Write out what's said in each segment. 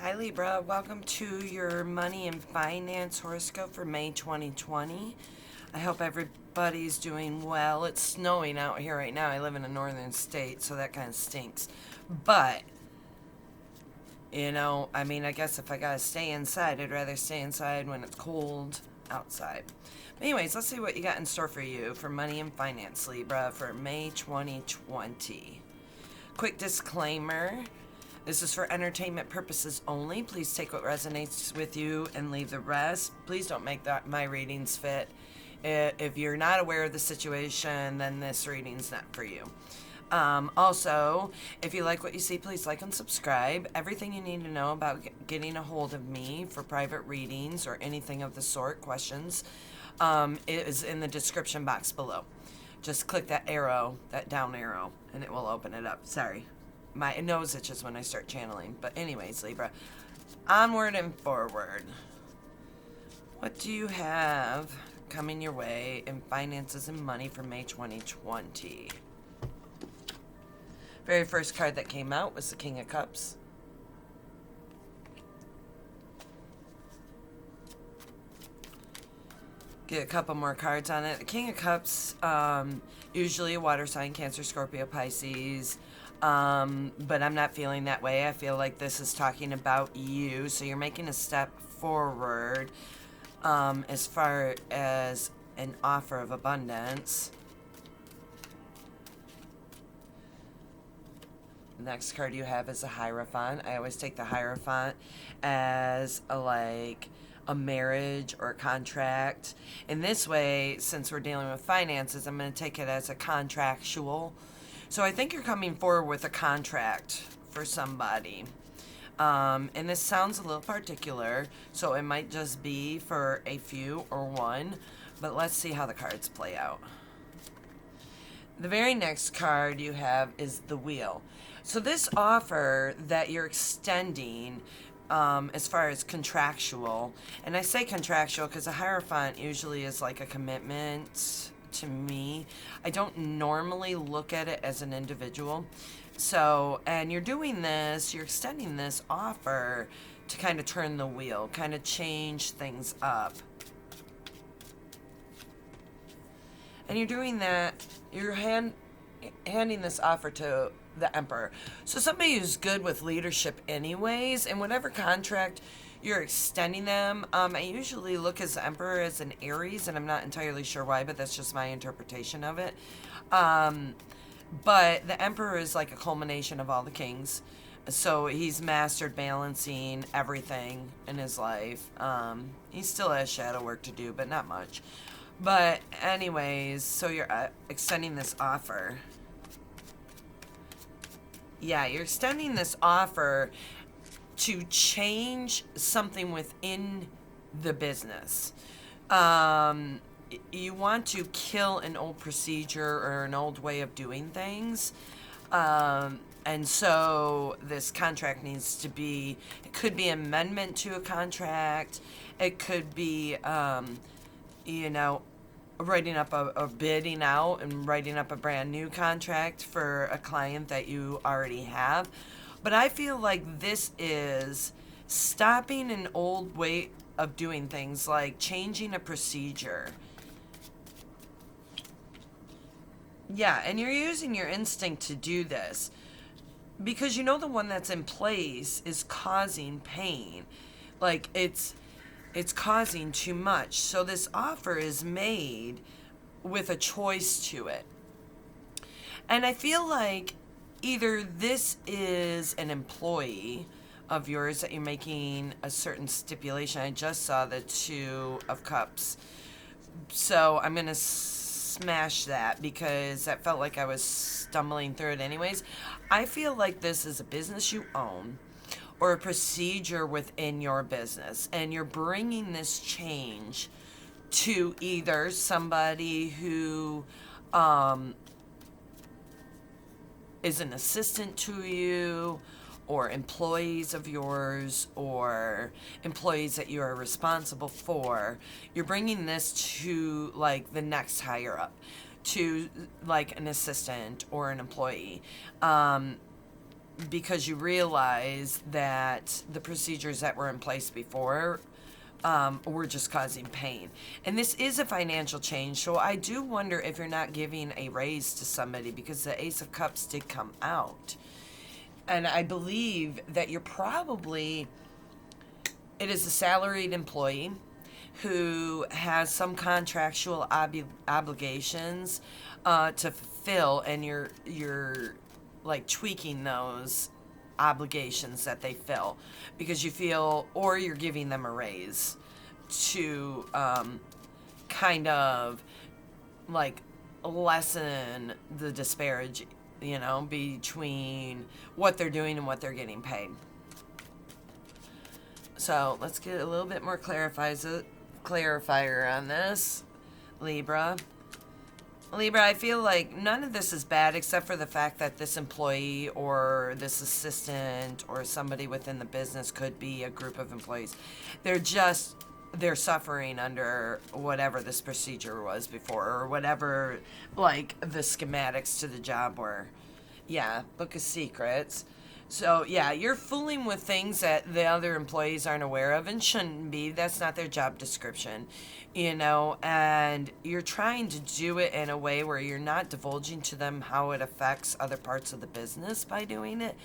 Hi Libra, welcome to your money and finance horoscope for May 2020. I hope everybody's doing well. It's snowing out here right now. I live in a northern state, so that kind of stinks. But, I guess if I gotta stay inside, I'd rather stay inside when it's cold outside. But anyways, let's see what you got in store for you for money and finance, Libra, for May 2020. Quick disclaimer. This is for entertainment purposes only. Please take what resonates with you and leave the rest. Please don't make my readings fit. If you're not aware of the situation, then this reading's not for you. Also, if you like what you see, please like and subscribe. Everything you need to know about getting a hold of me for private readings or anything of the sort, questions, is in the description box below. Just click that arrow, that down arrow, and it will open it up. Sorry. My nose itches when I start channeling. But anyways, Libra, onward and forward. What do you have coming your way in finances and money for May 2020? Very first card that came out was the King of Cups. Get a couple more cards on it. The King of Cups, usually a water sign, Cancer, Scorpio, Pisces. But I'm not feeling that way. I feel like this is talking about you. So you're making a step forward as far as an offer of abundance. The next card you have is a Hierophant. I always take the Hierophant as a marriage or a contract. In this way, since we're dealing with finances, I'm going to take it as a contractual. So I think you're coming forward with a contract for somebody. And this sounds a little particular, so it might just be for a few or one, but let's see how the cards play out. The very next card you have is the Wheel. So this offer that you're extending, as far as contractual, and I say contractual because a Hierophant usually is like a commitment to me. I don't normally look at it as an individual. So, and you're doing this, you're extending this offer to kind of turn the wheel, kind of change things up. And you're doing that, you're handing this offer to the Emperor. So somebody who's good with leadership anyways, and whatever contract you're extending them. I usually look as the Emperor as an Aries, and I'm not entirely sure why, but that's just my interpretation of it. But the Emperor is like a culmination of all the kings. So he's mastered balancing everything in his life. He still has shadow work to do, but not much. But anyways, so you're extending this offer. Yeah, you're extending this offer to change something within the business. You want to kill an old procedure or an old way of doing things. And so this contract needs to be, it could be amendment to a contract. It could be, writing up a bidding out and writing up a brand new contract for a client that you already have. But I feel like this is stopping an old way of doing things, like changing a procedure. Yeah, and you're using your instinct to do this because you know the one that's in place is causing pain. Like it's causing too much. So this offer is made with a choice to it. And I feel like either this is an employee of yours that you're making a certain stipulation. I just saw the Two of Cups. So I'm going to smash that because that felt like I was stumbling through it anyways. I feel like this is a business you own or a procedure within your business, and you're bringing this change to either somebody who is an assistant to you, or employees of yours, or employees that you are responsible for. You're bringing this to like the next higher up, to like an assistant or an employee. because you realize that the procedures that were in place before were just causing pain. And this is a financial change, so I do wonder if you're not giving a raise to somebody, because the Ace of Cups did come out. And I believe that you're probably, it is a salaried employee who has some contractual obligations to fulfill, and you're like tweaking those obligations that they fill, because you feel, or you're giving them a raise to kind of like lessen the disparage, between what they're doing and what they're getting paid. So let's get a little bit more clarifier on this, Libra. Libra, I feel like none of this is bad except for the fact that this employee or this assistant or somebody within the business could be a group of employees. They're suffering under whatever this procedure was before, or whatever, like, the schematics to the job were. Yeah, Book of Secrets. So, yeah, you're fooling with things that the other employees aren't aware of and shouldn't be. That's not their job description, and you're trying to do it in a way where you're not divulging to them how it affects other parts of the business by doing it,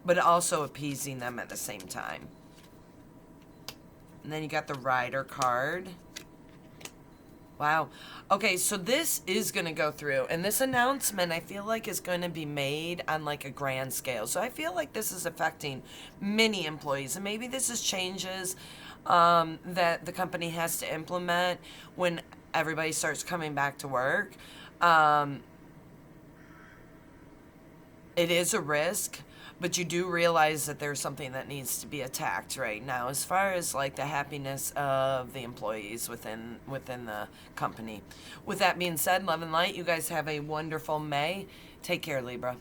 but also appeasing them at the same time. And then you got the Rider card. Wow. Okay, so this is going to go through, and this announcement I feel like is going to be made on like a grand scale. So I feel like this is affecting many employees, and maybe this is changes that the company has to implement when everybody starts coming back to work. It is a risk, but you do realize that there's something that needs to be attacked right now as far as like the happiness of the employees within the company. With that being said, love and light, you guys have a wonderful May. Take care, Libra.